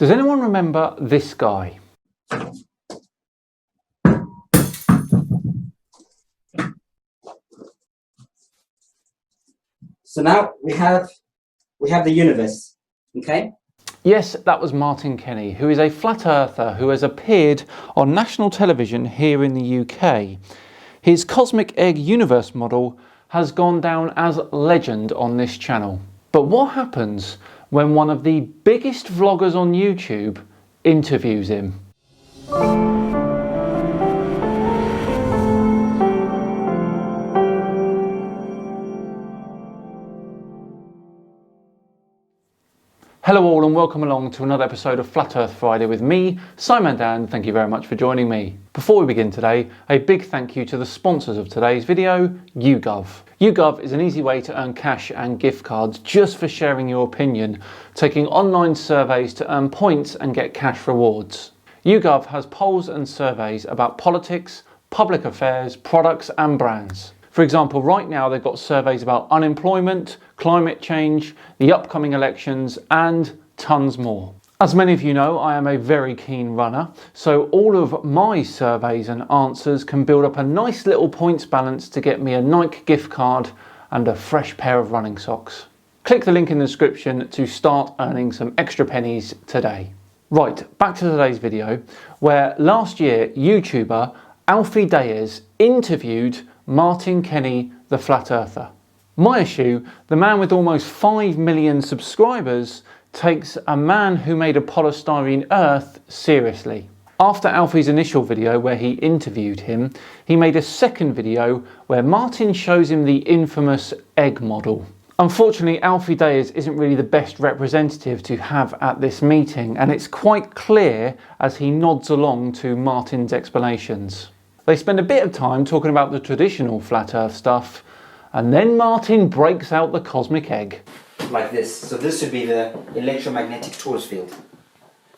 Does anyone remember this guy? So now we have the universe, okay? Yes, that was Martin Kenny, who is a flat earther who has appeared on national television here in the UK. His cosmic egg universe model has gone down as legend on this channel. But what happens when one of the biggest vloggers on YouTube interviews him? Hello all and welcome along to another episode of Flat Earth Friday with me, Simon Dan. Thank you very much for joining me. Before we begin today, a big thank you to the sponsors of today's video, YouGov. YouGov is an easy way to earn cash and gift cards just for sharing your opinion, taking online surveys to earn points and get cash rewards. YouGov has polls and surveys about politics, public affairs, products and brands. For example, right now they've got surveys about unemployment, climate change, the upcoming elections and tons more. As many of you know, I am a very keen runner, so all of my surveys and answers can build up a nice little points balance to get me a Nike gift card and a fresh pair of running socks. Click the link in the description to start earning some extra pennies today. Right, back to today's video, where last year YouTuber Alfie Deyes interviewed Martin Kenny, the flat earther. My issue, the man with almost 5 million subscribers takes a man who made a polystyrene earth seriously. After Alfie's initial video where he interviewed him, he made a second video where Martin shows him the infamous egg model. Unfortunately, Alfie Deyes isn't really the best representative to have at this meeting, and it's quite clear as he nods along to Martin's explanations. They spend a bit of time talking about the traditional flat earth stuff, and then Martin breaks out the cosmic egg. Like this. So this would be the electromagnetic torus field.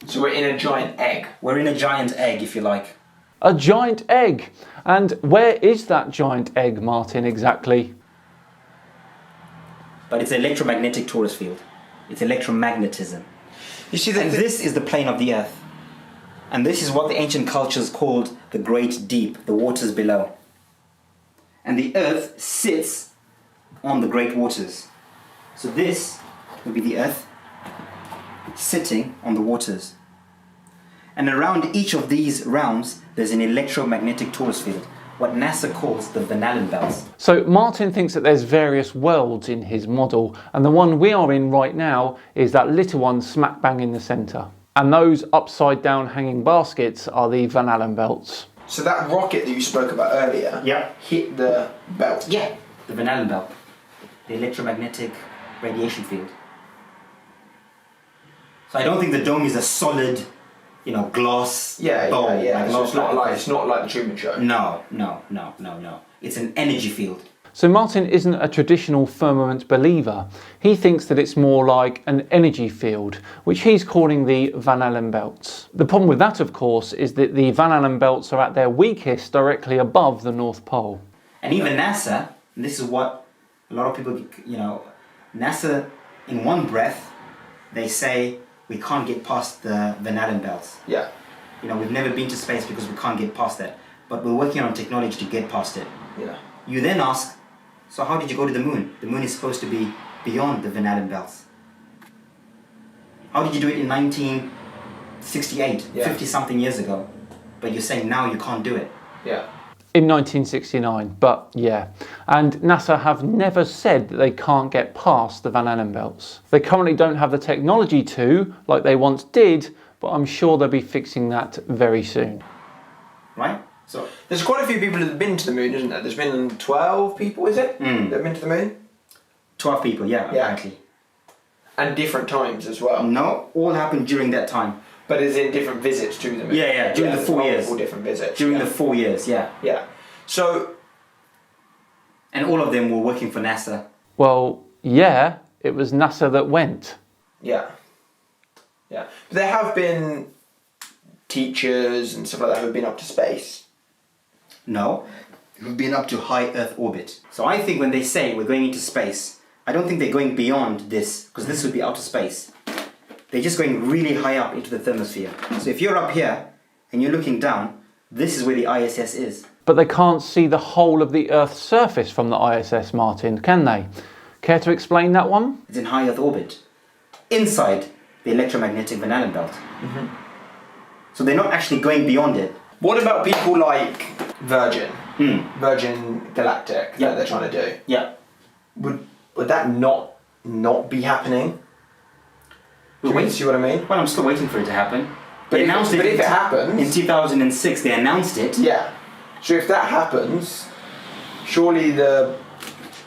So we're in a giant egg. We're in a giant egg, if you like. A giant egg! And where is that giant egg, Martin, exactly? But it's electromagnetic torus field. It's electromagnetism. You see, And this is the plane of the earth. And this is what the ancient cultures called the great deep, the waters below. And the earth sits on the great waters. So this would be the earth sitting on the waters. And around each of these realms, there's an electromagnetic torus field, what NASA calls the Van Allen belts. So Martin thinks that there's various worlds in his model, and the one we are in right now is that little one smack bang in the centre. And those upside down hanging baskets are the Van Allen belts. So that rocket that you spoke about earlier hit the belt. Yeah, the Van Allen belt, the electromagnetic radiation field. So I don't think the dome is a solid, glass bowl. So it's not like the Truman Show. No. It's an energy field. So Martin isn't a traditional firmament believer. He thinks that it's more like an energy field, which he's calling the Van Allen belts. The problem with that, of course, is that the Van Allen belts are at their weakest directly above the North Pole. And even NASA, and this is what a lot of people, NASA, in one breath, they say we can't get past the Van Allen belts. Yeah. We've never been to space because we can't get past that. But we're working on technology to get past it. Yeah. You then ask, so how did you go to the moon? The moon is supposed to be beyond the Van Allen belts. How did you do it in 1968, 50 something years ago? But you're saying now you can't do it. Yeah. In 1969, but yeah. And NASA have never said that they can't get past the Van Allen belts. They currently don't have the technology to, like they once did, but I'm sure they'll be fixing that very soon. Right? So there's quite a few people that have been to the moon, isn't there? There's been 12 people, is it? That have been to the moon? 12 people, yeah, apparently. And different times as well. No, all happened during that time. But it's in different visits to the moon. Yeah, during the 4 years. All different visits. During the 4 years, yeah. Yeah. So. And all of them were working for NASA. Well, yeah, it was NASA that went. Yeah. Yeah. But there have been teachers and stuff like that who have been up to space. No, who've been up to high Earth orbit. So I think when they say we're going into space, I don't think they're going beyond this, because this would be outer space. They're just going really high up into the thermosphere. So if you're up here and you're looking down, this is where the ISS is. But they can't see the whole of the Earth's surface from the ISS, Martin, can they? Care to explain that one? It's in high Earth orbit, inside the electromagnetic Van Allen belt. So they're not actually going beyond it. What about people like Virgin? Virgin Galactic that they're trying to do? Yeah. Would that not be happening? See what I mean? Well, I'm still waiting for it to happen. But They if announced it it happens... in 2006, they announced it. Yeah. So if that happens, surely the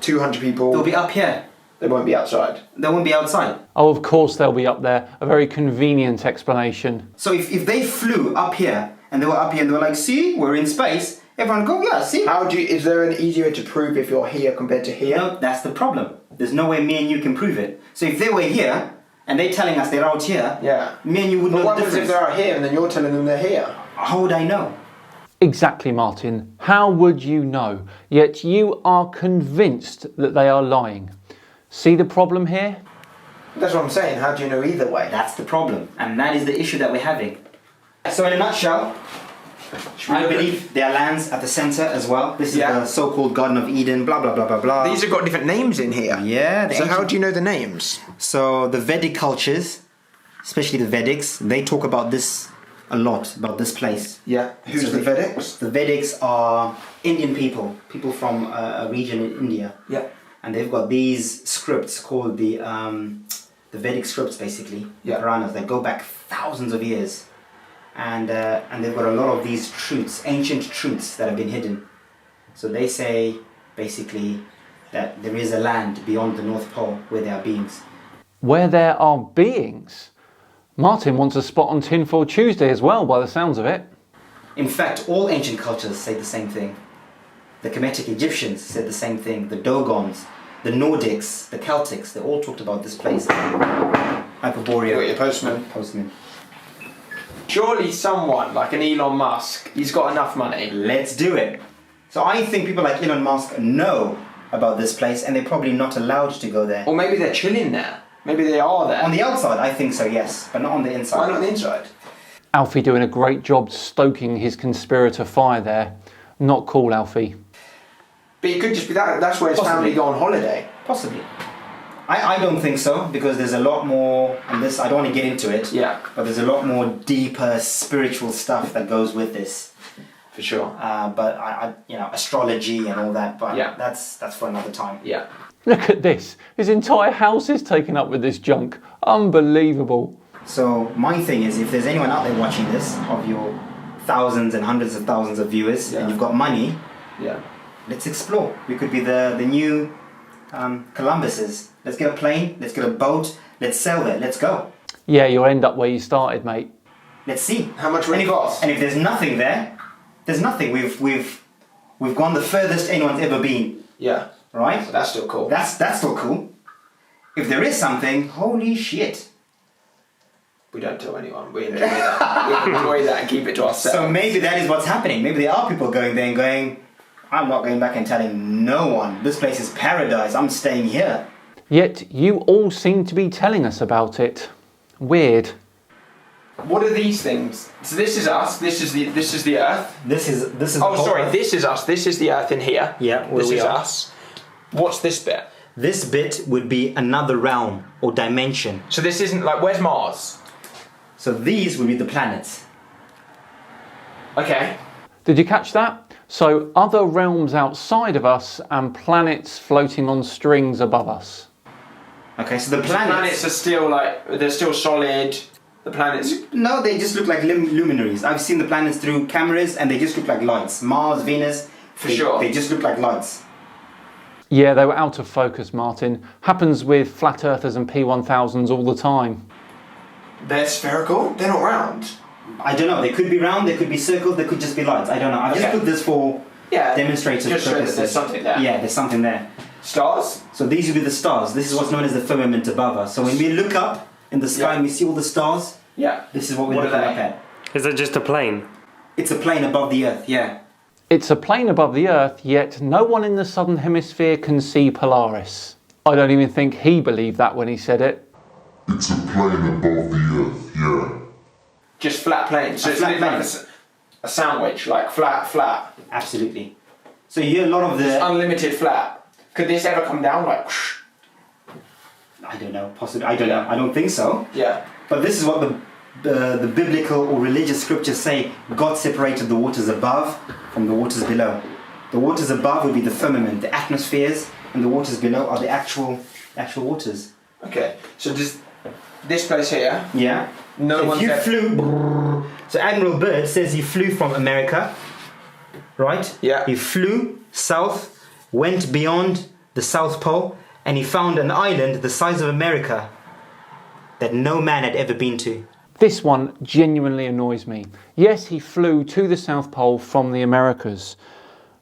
200 people... They'll be up here. They won't be outside. They won't be outside. Oh, of course they'll be up there. A very convenient explanation. So if they flew up here, and they were up here and they were like, see, we're in space, everyone would go, yeah, see? Is there an easier way to prove if you're here compared to here? No, that's the problem. There's no way me and you can prove it. So if they were here, and they're telling us they're out here, me and you would know the What happens difference. if they're out here and then you're telling them they're here? How would I know? Exactly, Martin. How would you know? Yet you are convinced that they are lying. See the problem here? That's what I'm saying. How do you know either way? That's the problem. And that is the issue that we're having. So in a nutshell, I believe there are lands at the centre as well. This is the so-called Garden of Eden, blah, blah, blah, blah, blah. These have got different names in here. Yeah. So how do you know the names? So the Vedic cultures, especially the Vedics, they talk about this a lot, about this place. Yeah. Who's the Vedics? The Vedics are Indian people from a region in India. Yeah. And they've got these scripts called the Vedic scripts, basically, the Puranas, that go back thousands of years. And they've got a lot of these truths, ancient truths that have been hidden. So they say, basically, that there is a land beyond the North Pole where there are beings. Where there are beings? Martin wants a spot on Tinfoil Tuesday as well, by the sounds of it. In fact, all ancient cultures say the same thing. The Kemetic Egyptians said the same thing. The Dogons, the Nordics, the Celtics, they all talked about this place. Hyperborea. You got your postman. Surely someone like an Elon Musk, he's got enough money. Let's do it. So I think people like Elon Musk know about this place and they're probably not allowed to go there. Or maybe they're chilling there. Maybe they are there. On the outside, I think so, yes, but not on the inside. Why not on the inside? Alfie doing a great job stoking his conspirator fire there. Not cool, Alfie. But it could just be that. That's where his family go on holiday. Possibly. I don't think so, because there's a lot more, and this, I don't want to get into it, but there's a lot more deeper spiritual stuff that goes with this. For sure. But I astrology and all that, but that's for another time. Yeah. Look at this. His entire house is taken up with this junk. Unbelievable. So my thing is, if there's anyone out there watching this, of your thousands and hundreds of thousands of viewers, and you've got money, let's explore. We could be the new Columbuses. Let's get a plane, let's get a boat, let's sail there, let's go. Yeah, you'll end up where you started, mate. Let's see. How much will it cost? And if there's nothing there, there's nothing. We've gone the furthest anyone's ever been. Yeah. Right? So that's still cool. That's still cool. If there is something, holy shit. We don't tell anyone. We enjoy that. We enjoy that and keep it to ourselves. So maybe that is what's happening. Maybe there are people going there and going, I'm not going back and telling no one. This place is paradise. I'm staying here. Yet you all seem to be telling us about it. Weird. What are these things? So this is us. This is the Earth. This is. Oh, sorry. Earth. This is us. This is the Earth in here. Yeah. This is us. What's this bit? This bit would be another realm or dimension. So this isn't like, where's Mars? So these would be the planets. Okay. Did you catch that? So other realms outside of us and planets floating on strings above us. Okay, so the planets are still they're still solid. The planets... No, they just look like luminaries. I've seen the planets through cameras and they just look like lights. Mars, Venus, sure. They just look like lights. Yeah, they were out of focus, Martin. Happens with flat earthers and P1000s all the time. They're spherical? They're not round? I don't know. They could be round, they could be circled, they could just be lights. I don't know. I've just put this for demonstrative just purposes. Just there's something there. Yeah, there's something there. Stars? So these would be the stars. This is what's known as the firmament above us. So when we look up in the sky and we see all the stars, this is what we're looking up at. Is it just a plane? It's a plane above the Earth, yeah. It's a plane above the Earth, yet no one in the southern hemisphere can see Polaris. I don't even think he believed that when he said it. It's a plane above the earth, yeah. Just flat plane. So A it's flat like plane. a sandwich, like flat. Absolutely. So you hear a lot of It's the... unlimited flat. Could this ever come down like whoosh? I don't know, possibly. I don't know. I don't think so. Yeah. But this is what the biblical or religious scriptures say. God separated the waters above from the waters below. The waters above would be the firmament, the atmospheres, and the waters below are the actual waters. Okay. So does this place here? Yeah. No So one's if you ever- flew... So Admiral Byrd says he flew from America, right? Yeah. He flew south, went beyond the South Pole, and he found an island the size of America that no man had ever been to. This one genuinely annoys me. Yes, he flew to the South Pole from the Americas,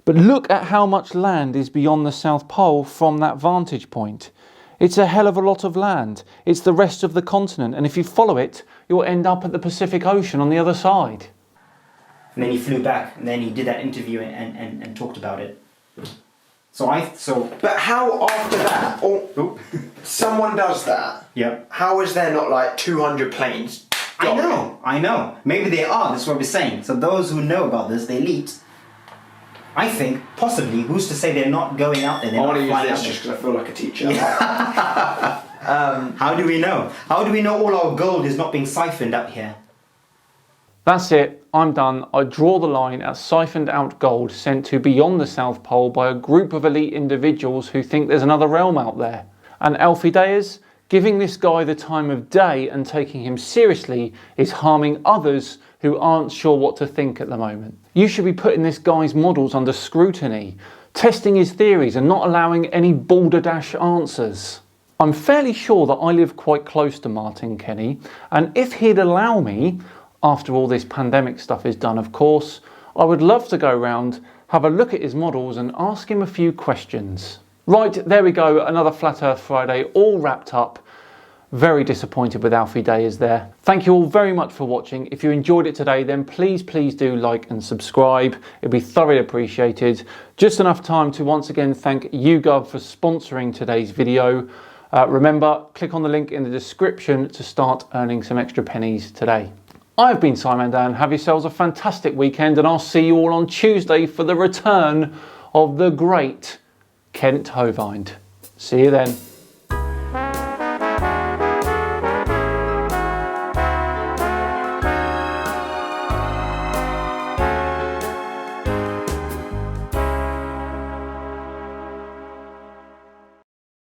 but look at how much land is beyond the South Pole from that vantage point. It's a hell of a lot of land. It's the rest of the continent, and if you follow it, you'll end up at the Pacific Ocean on the other side. And then he flew back, and then he did that interview and talked about it. But how after that, or someone does that, Yeah. how is there not like 200 planes? I know. Maybe they are, that's what we're saying. So those who know about this, the elite, I think, possibly, who's to say they're not going out there, they're I not want to use flying this out just there. because I feel like a teacher. How do we know? How do we know all our gold is not being siphoned up here? That's it, I'm done. I draw the line at siphoned out gold sent to beyond the South Pole by a group of elite individuals who think there's another realm out there. And Alfie Deyes, giving this guy the time of day and taking him seriously is harming others who aren't sure what to think at the moment. You should be putting this guy's models under scrutiny, testing his theories and not allowing any balderdash answers. I'm fairly sure that I live quite close to Martin Kenny, and if he'd allow me, after all this pandemic stuff is done of course, I would love to go round, have a look at his models and ask him a few questions. Right, there we go, another Flat Earth Friday all wrapped up. Very disappointed with Alfie Deyes there. Thank you all very much for watching. If you enjoyed it today, then please do like and subscribe. It'd be thoroughly appreciated. Just enough time to once again thank YouGov for sponsoring today's video. Remember, click on the link in the description to start earning some extra pennies today. I've been Simon Dan. Have yourselves a fantastic weekend, and I'll see you all on Tuesday for the return of the great Kent Hovind. See you then.